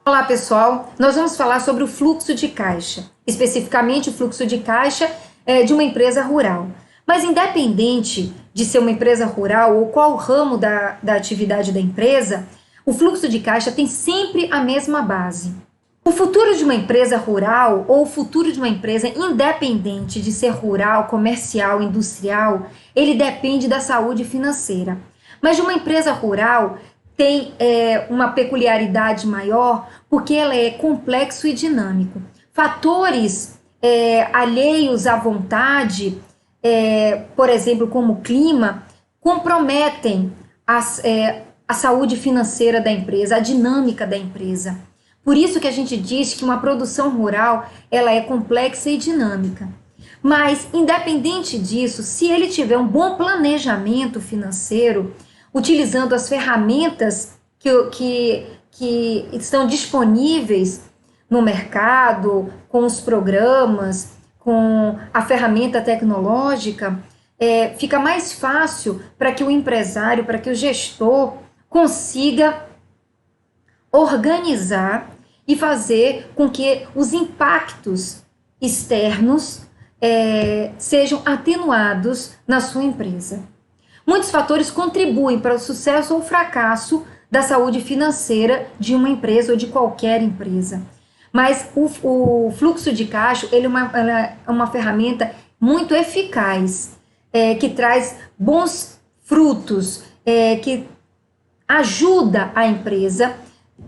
Olá pessoal, nós vamos falar sobre o fluxo de caixa, especificamente o fluxo de caixa de uma empresa rural. Mas independente de ser uma empresa rural ou qual ramo da atividade da empresa, o fluxo de caixa tem sempre a mesma base. O futuro de uma empresa rural ou o futuro de uma empresa independente de ser rural, comercial, industrial, ele depende da saúde financeira. Mas de uma empresa rural tem uma peculiaridade maior porque ela é complexo e dinâmico. Fatores alheios à vontade, por exemplo, como o clima, comprometem a saúde financeira da empresa, a dinâmica da empresa. Por isso que a gente diz que uma produção rural ela é complexa e dinâmica. Mas, independente disso, se ele tiver um bom planejamento financeiro, utilizando as ferramentas que estão disponíveis no mercado, com os programas, com a ferramenta tecnológica, fica mais fácil para que o empresário, para que o gestor consiga organizar e fazer com que os impactos externos sejam atenuados na sua empresa. Muitos fatores contribuem para o sucesso ou fracasso da saúde financeira de uma empresa ou de qualquer empresa. Mas o fluxo de caixa ele é uma ferramenta muito eficaz, que traz bons frutos, que ajuda a empresa,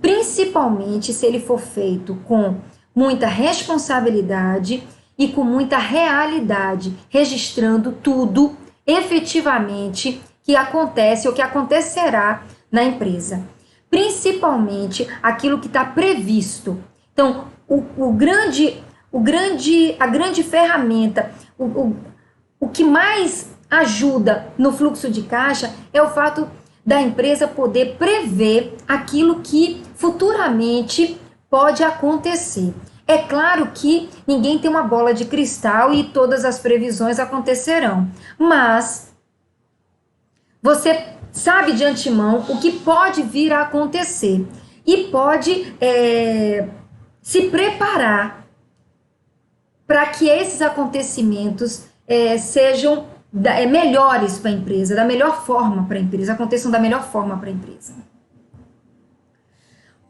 principalmente se ele for feito com muita responsabilidade e com muita realidade, registrando tudo efetivamente que acontece ou que acontecerá na empresa. Principalmente aquilo que está previsto. Então, a grande ferramenta, o que mais ajuda no fluxo de caixa é o fato da empresa poder prever aquilo que futuramente pode acontecer. É claro que ninguém tem uma bola de cristal e todas as previsões acontecerão, mas você sabe de antemão o que pode vir a acontecer e pode se preparar para que esses acontecimentos sejam melhores para a empresa, da melhor forma para a empresa, aconteçam da melhor forma para a empresa.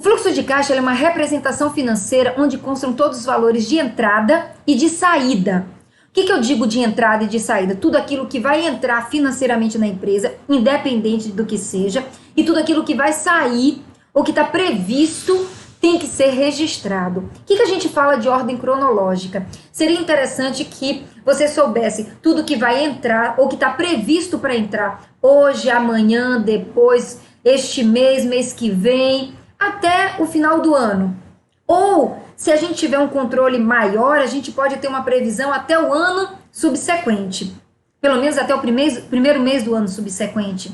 O fluxo de caixa é uma representação financeira onde constam todos os valores de entrada e de saída. O que eu digo de entrada e de saída? Tudo aquilo que vai entrar financeiramente na empresa, independente do que seja, e tudo aquilo que vai sair ou que está previsto tem que ser registrado. O que a gente fala de ordem cronológica? Seria interessante que você soubesse tudo que vai entrar ou que está previsto para entrar hoje, amanhã, depois, este mês, mês que vem, até o final do ano. Ou, se a gente tiver um controle maior, a gente pode ter uma previsão até o ano subsequente. Pelo menos até o primeiro mês do ano subsequente.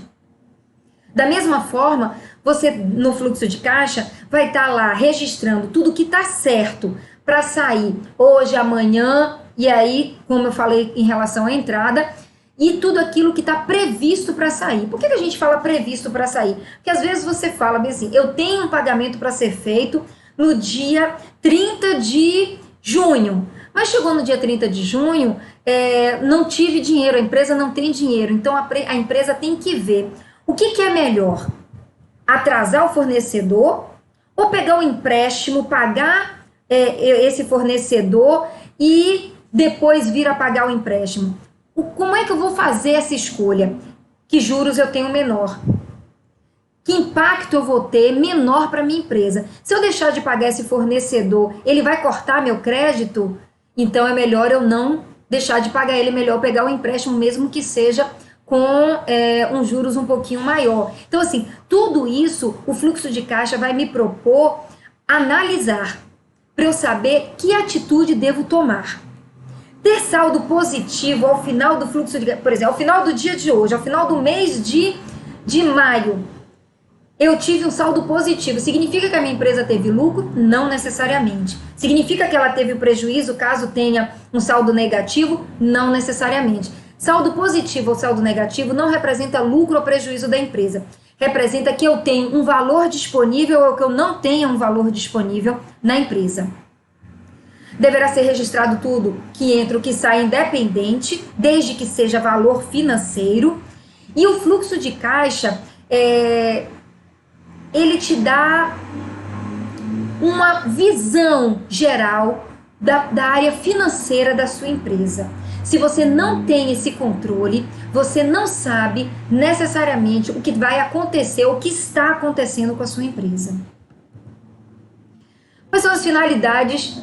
Da mesma forma, você no fluxo de caixa vai estar lá registrando tudo que está certo para sair hoje, amanhã, e aí, como eu falei em relação à entrada, e tudo aquilo que está previsto para sair. Por que a gente fala previsto para sair? Porque às vezes você fala bem assim, eu tenho um pagamento para ser feito no dia 30 de junho, mas chegou no dia 30 de junho, não tive dinheiro, a empresa não tem dinheiro, então a empresa tem que ver o que é melhor, atrasar o fornecedor ou pegar o empréstimo, pagar esse fornecedor e depois vir a pagar o empréstimo. Como é que eu vou fazer essa escolha? Que juros eu tenho menor? Que impacto eu vou ter menor para minha empresa? Se eu deixar de pagar esse fornecedor, ele vai cortar meu crédito? Então é melhor eu não deixar de pagar ele, é melhor pegar o empréstimo mesmo que seja com um juros um pouquinho maior. Então assim, tudo isso o fluxo de caixa vai me propor analisar para eu saber que atitude devo tomar. Ter saldo positivo ao final do fluxo de... Por exemplo, ao final do dia de hoje, ao final do mês de maio, eu tive um saldo positivo. Significa que a minha empresa teve lucro? Não necessariamente. Significa que ela teve prejuízo caso tenha um saldo negativo? Não necessariamente. Saldo positivo ou saldo negativo não representa lucro ou prejuízo da empresa. representa que eu tenho um valor disponível ou que eu não tenha um valor disponível na empresa. Deverá ser registrado tudo que entra, o que sai independente, desde que seja valor financeiro. E o fluxo de caixa, ele te dá uma visão geral da área financeira da sua empresa. Se você não tem esse controle, você não sabe necessariamente o que vai acontecer, o que está acontecendo com a sua empresa. Quais são as finalidades,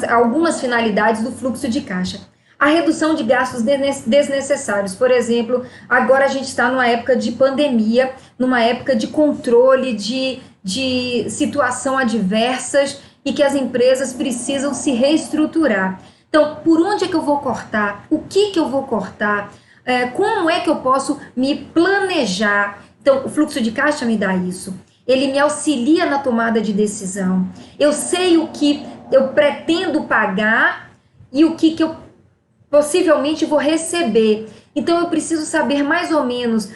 algumas finalidades do fluxo de caixa? A redução de gastos desnecessários. Por exemplo, agora a gente está numa época de pandemia, numa época de controle de situação adversas e que as empresas precisam se reestruturar. Então, por onde é que eu vou cortar? O que eu vou cortar? Como é que eu posso me planejar? Então, o fluxo de caixa me dá isso. Ele me auxilia na tomada de decisão. Eu sei o que eu pretendo pagar e o que eu possivelmente vou receber. Então, eu preciso saber mais ou menos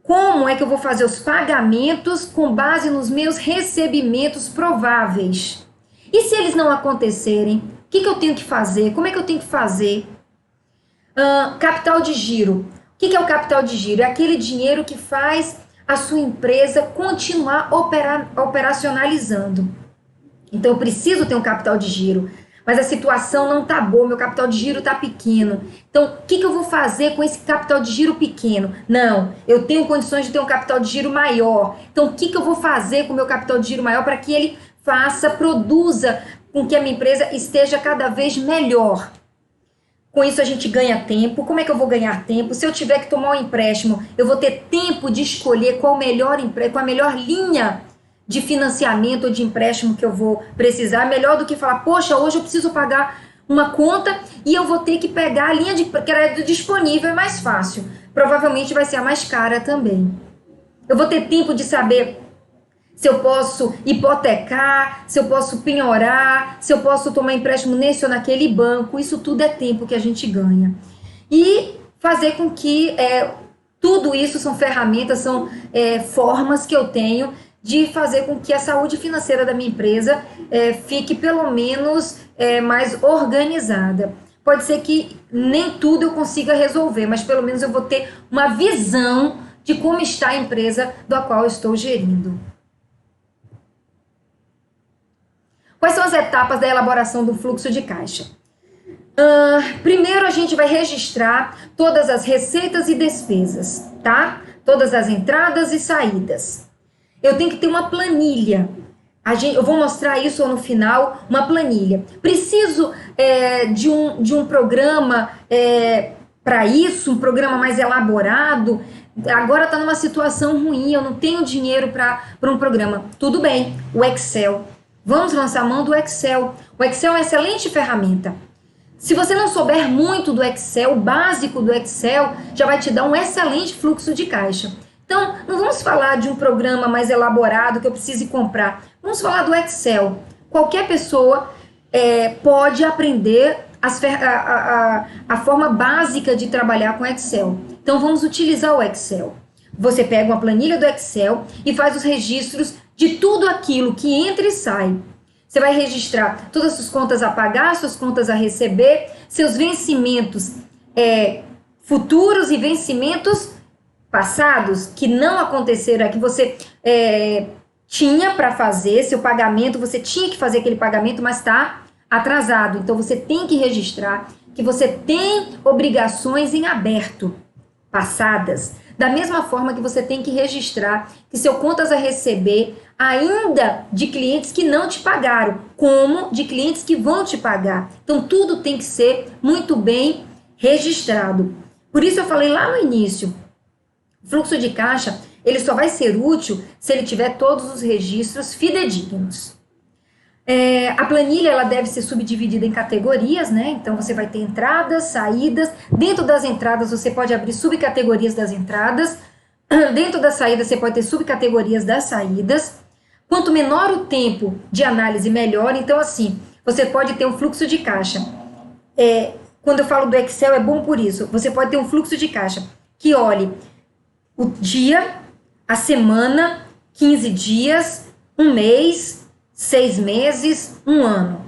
como é que eu vou fazer os pagamentos com base nos meus recebimentos prováveis. E se eles não acontecerem, o que eu tenho que fazer? Como é que eu tenho que fazer? Capital de giro. O que é o capital de giro? É aquele dinheiro que faz a sua empresa continuar operacionalizando. Então, eu preciso ter um capital de giro, mas a situação não está boa, meu capital de giro está pequeno. Então, o que eu vou fazer com esse capital de giro pequeno? Não, eu tenho condições de ter um capital de giro maior. Então, o que eu vou fazer com o meu capital de giro maior para que ele produza com que a minha empresa esteja cada vez melhor? Com isso a gente ganha tempo. Como é que eu vou ganhar tempo? Se eu tiver que tomar um empréstimo, eu vou ter tempo de escolher qual a melhor linha de financiamento ou de empréstimo que eu vou precisar. Melhor do que falar, poxa, hoje eu preciso pagar uma conta e eu vou ter que pegar a linha de crédito disponível, é mais fácil. Provavelmente vai ser a mais cara também. Eu vou ter tempo de saber se eu posso hipotecar, se eu posso penhorar, se eu posso tomar empréstimo nesse ou naquele banco. Isso tudo é tempo que a gente ganha. E fazer com que tudo isso são ferramentas, são formas que eu tenho de fazer com que a saúde financeira da minha empresa fique pelo menos mais organizada. Pode ser que nem tudo eu consiga resolver, mas pelo menos eu vou ter uma visão de como está a empresa da qual eu estou gerindo. Quais são as etapas da elaboração do fluxo de caixa? Primeiro a gente vai registrar todas as receitas e despesas, tá? Todas as entradas e saídas. Eu tenho que ter uma planilha. Eu vou mostrar isso no final, uma planilha. Preciso de um programa para isso, um programa mais elaborado. Agora está numa situação ruim, eu não tenho dinheiro para um programa. Tudo bem, o Excel. Vamos lançar a mão do Excel. O Excel é uma excelente ferramenta. Se você não souber muito do Excel, o básico do Excel já vai te dar um excelente fluxo de caixa. Então, não vamos falar de um programa mais elaborado que eu precise comprar. Vamos falar do Excel. Qualquer pessoa pode aprender a forma básica de trabalhar com Excel. Então, vamos utilizar o Excel. Você pega uma planilha do Excel e faz os registros de tudo aquilo que entra e sai. Você vai registrar todas as suas contas a pagar, suas contas a receber, seus vencimentos futuros e vencimentos passados que não aconteceram, que você tinha para fazer, seu pagamento, você tinha que fazer aquele pagamento, mas está atrasado. Então, você tem que registrar que você tem obrigações em aberto, passadas. Da mesma forma que você tem que registrar que seu contas a receber ainda de clientes que não te pagaram, como de clientes que vão te pagar. Então, tudo tem que ser muito bem registrado. Por isso eu falei lá no início, o fluxo de caixa, ele só vai ser útil se ele tiver todos os registros fidedignos. A planilha ela deve ser subdividida em categorias, né? Então você vai ter entradas, saídas. Dentro das entradas você pode abrir subcategorias das entradas. Dentro das saídas você pode ter subcategorias das saídas. Quanto menor o tempo de análise, melhor. Então, assim, você pode ter um fluxo de caixa. Quando eu falo do Excel, é bom por isso. Você pode ter um fluxo de caixa que olhe o dia, a semana, 15 dias, um mês, 6 meses, um ano.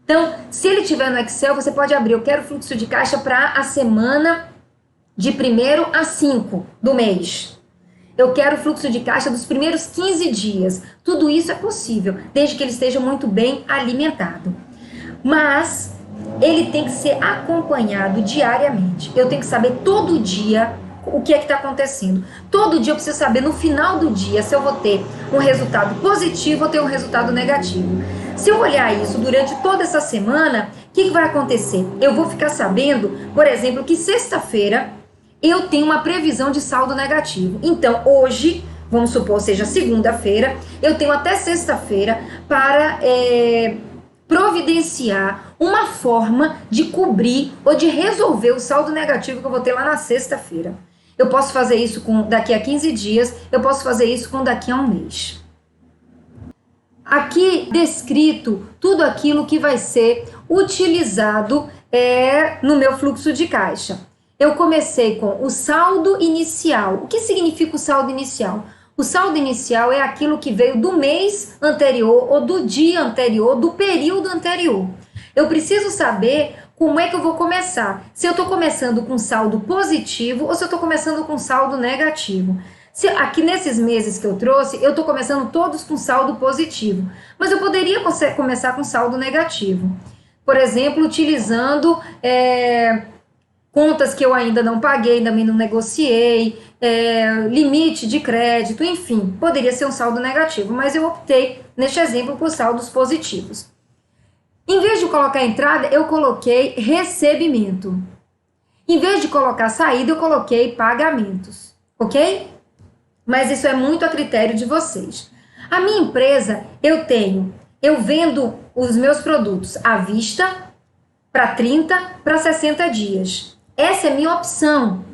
Então, se ele tiver no Excel, você pode abrir, eu quero fluxo de caixa para a semana de 1º a 5 do mês. Eu quero fluxo de caixa dos primeiros 15 dias. Tudo isso é possível, desde que ele esteja muito bem alimentado. Mas ele tem que ser acompanhado diariamente. Eu tenho que saber todo dia o que é que está acontecendo. Todo dia eu preciso saber no final do dia se eu vou ter um resultado positivo ou ter um resultado negativo. Se eu olhar isso durante toda essa semana, o que vai acontecer? Eu vou ficar sabendo, por exemplo, que sexta-feira eu tenho uma previsão de saldo negativo. Então, hoje, vamos supor, seja segunda-feira, eu tenho até sexta-feira para providenciar uma forma de cobrir ou de resolver o saldo negativo que eu vou ter lá na sexta-feira. Eu posso fazer isso com daqui a 15 dias, eu posso fazer isso com daqui a um mês. Aqui descrito tudo aquilo que vai ser utilizado no meu fluxo de caixa. Eu comecei com o saldo inicial. O que significa o saldo inicial? O saldo inicial é aquilo que veio do mês anterior, ou do dia anterior, do período anterior. Eu preciso saber como é que eu vou começar. Se eu estou começando com saldo positivo ou se eu estou começando com saldo negativo. Aqui nesses meses que eu trouxe, eu estou começando todos com saldo positivo. Mas eu poderia começar com saldo negativo. Por exemplo, utilizando contas que eu ainda não paguei, ainda não negociei, limite de crédito, enfim, poderia ser um saldo negativo, mas eu optei, neste exemplo, por saldos positivos. Em vez de colocar entrada, eu coloquei recebimento. Em vez de colocar saída, eu coloquei pagamentos, ok? Mas isso é muito a critério de vocês. A minha empresa, eu vendo os meus produtos à vista para 30, para 60 dias. Essa é a minha opção.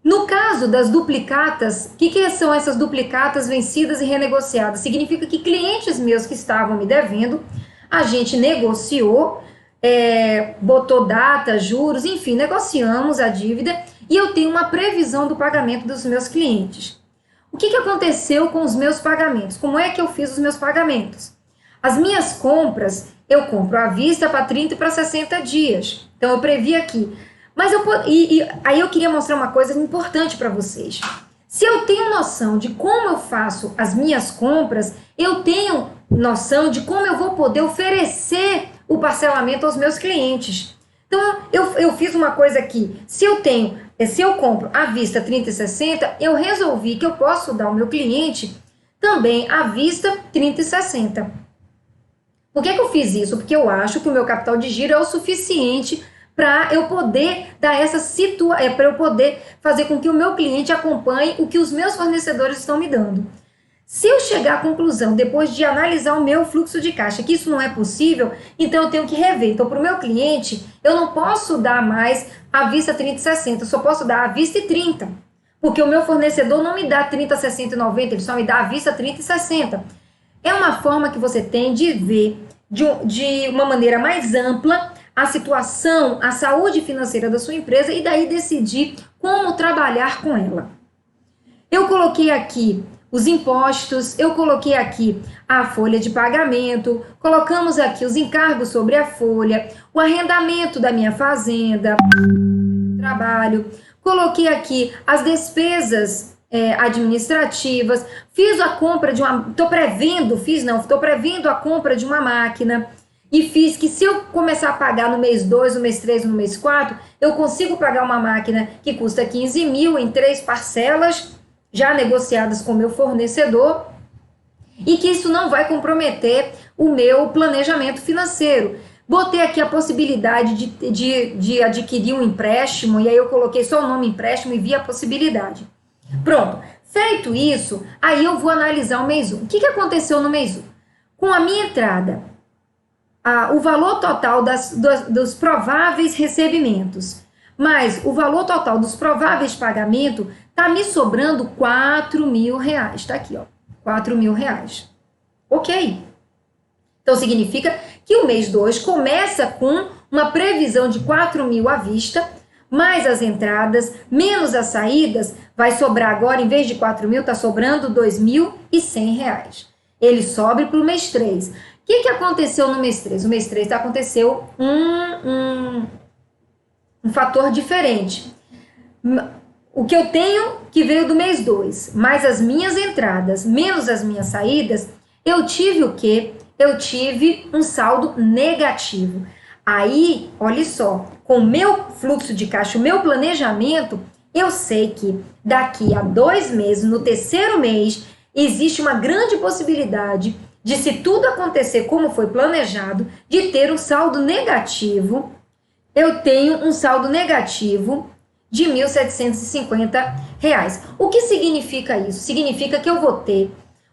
No caso das duplicatas, o que são essas duplicatas vencidas e renegociadas? Significa que clientes meus que estavam me devendo, a gente negociou, botou data, juros, enfim, negociamos a dívida e eu tenho uma previsão do pagamento dos meus clientes. O que aconteceu com os meus pagamentos? Como é que eu fiz os meus pagamentos? As minhas compras, eu compro à vista para 30 e para 60 dias. Então, eu previ aqui. Mas aí eu queria mostrar uma coisa importante para vocês. Se eu tenho noção de como eu faço as minhas compras, eu tenho noção de como eu vou poder oferecer o parcelamento aos meus clientes. Então, eu fiz uma coisa aqui. Se eu compro à vista 30 e 60, eu resolvi que eu posso dar ao meu cliente também à vista 30 e 60. Por que eu fiz isso? Porque eu acho que o meu capital de giro é o suficiente para eu poder dar para eu poder fazer com que o meu cliente acompanhe o que os meus fornecedores estão me dando. Se eu chegar à conclusão, depois de analisar o meu fluxo de caixa, que isso não é possível, então eu tenho que rever. Então, para o meu cliente, eu não posso dar mais à vista 30 e 60, eu só posso dar à vista e 30. Porque o meu fornecedor não me dá 30, 60 e 90, ele só me dá à vista 30 e 60. É uma forma que você tem de ver de uma maneira mais ampla a situação, a saúde financeira da sua empresa e daí decidir como trabalhar com ela. Eu coloquei aqui os impostos, eu coloquei aqui a folha de pagamento, colocamos aqui os encargos sobre a folha, o arrendamento da minha fazenda, trabalho, coloquei aqui as despesas administrativas, fiz a compra de uma, estou prevendo a compra de uma máquina e fiz que se eu começar a pagar no mês 2, no mês 3, no mês 4, eu consigo pagar uma máquina que custa 15 mil em 3 parcelas, já negociadas com o meu fornecedor, e que isso não vai comprometer o meu planejamento financeiro. Botei aqui a possibilidade de adquirir um empréstimo, e aí eu coloquei só o nome empréstimo e vi a possibilidade. Pronto, feito isso, aí eu vou analisar o mês 1. O que aconteceu no mês 1? Com a minha entrada, o valor total dos prováveis recebimentos, mais o valor total dos prováveis pagamentos, tá me sobrando R$4.000. Tá aqui, ó, R$4.000. Ok. Então, significa que o mês 2 começa com uma previsão de 4.000 à vista, mais as entradas, menos as saídas, Vai sobrar agora, em vez de 4 mil, tá sobrando R$ 2.100. Ele sobe para o mês 3. O que aconteceu no mês 3? O mês 3 aconteceu um fator diferente. O que eu tenho que veio do mês 2, mais as minhas entradas, menos as minhas saídas, eu tive o quê? Eu tive um saldo negativo. Aí, olha só, com o meu fluxo de caixa, o meu planejamento, eu sei que daqui a 2 meses, no terceiro mês, existe uma grande possibilidade de, se tudo acontecer como foi planejado, de ter um saldo negativo. Eu tenho um saldo negativo de R$ 1.750. O que significa isso? Significa que eu vou ter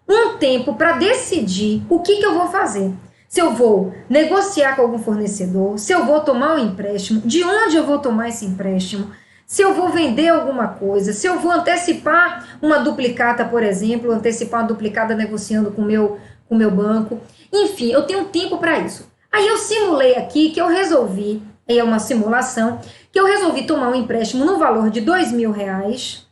um tempo para decidir o que eu vou fazer. Se eu vou negociar com algum fornecedor, se eu vou tomar um empréstimo, de onde eu vou tomar esse empréstimo, se eu vou vender alguma coisa, se eu vou antecipar uma duplicata, por exemplo, antecipar uma duplicata negociando com o meu banco. Enfim, eu tenho tempo para isso. Aí eu simulei aqui que eu resolvi, é uma simulação, que eu resolvi tomar um empréstimo no valor de R$ 2.000.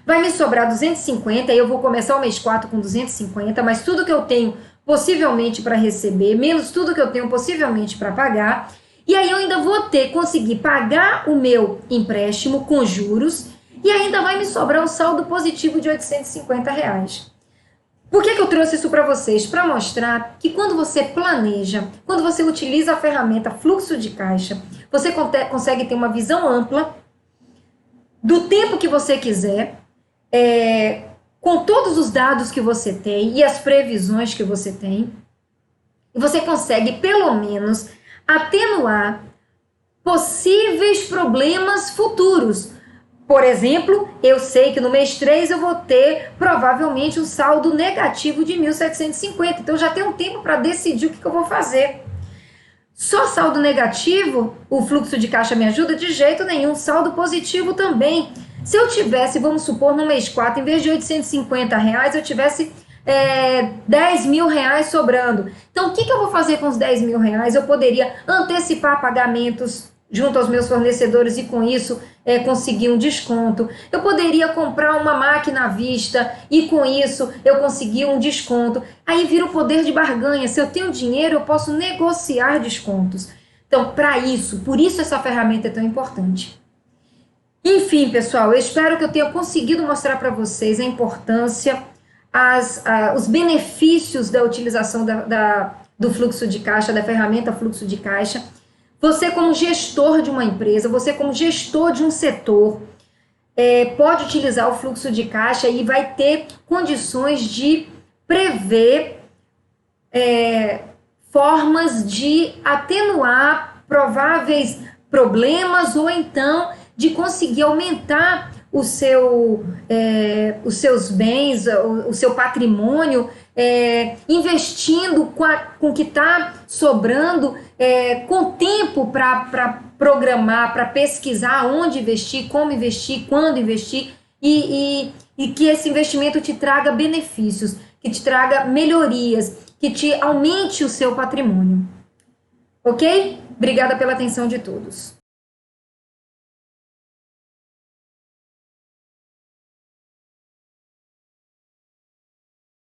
Vai me sobrar 250, aí eu vou começar o mês 4 com 250, mas tudo que eu tenho possivelmente para receber, menos tudo que eu tenho possivelmente para pagar, e aí eu ainda vou conseguir pagar o meu empréstimo com juros, e ainda vai me sobrar um saldo positivo de R$ 850. Por que eu trouxe isso para vocês? Para mostrar que quando você planeja, quando você utiliza a ferramenta fluxo de caixa, você consegue ter uma visão ampla do tempo que você quiser, com todos os dados que você tem e as previsões que você tem, e você consegue, pelo menos, atenuar possíveis problemas futuros. Por exemplo, eu sei que no mês 3 eu vou ter provavelmente um saldo negativo de 1.750, então já tenho um tempo para decidir o que eu vou fazer. Só saldo negativo, o fluxo de caixa me ajuda? De jeito nenhum. Saldo positivo também. Se eu tivesse, vamos supor, no mês 4, em vez de R$ 850, eu tivesse R$ 10.000 sobrando. Então, o que eu vou fazer com os R$ 10.000? Eu poderia antecipar pagamentos junto aos meus fornecedores e, com isso, conseguir um desconto. Eu poderia comprar uma máquina à vista e, com isso, eu conseguir um desconto. Aí vira o poder de barganha. Se eu tenho dinheiro, eu posso negociar descontos. Então, para isso, por isso essa ferramenta é tão importante. Enfim, pessoal, eu espero que eu tenha conseguido mostrar para vocês a importância, os benefícios da utilização do fluxo de caixa, da ferramenta fluxo de caixa. Você, como gestor de uma empresa, você, como gestor de um setor, pode utilizar o fluxo de caixa e vai ter condições de prever formas de atenuar prováveis problemas ou então de conseguir aumentar os seus bens, o seu patrimônio, investindo com o que está sobrando, com tempo para programar, para pesquisar onde investir, como investir, quando investir, e que esse investimento te traga benefícios, que te traga melhorias, que te aumente o seu patrimônio. Ok? Obrigada pela atenção de todos.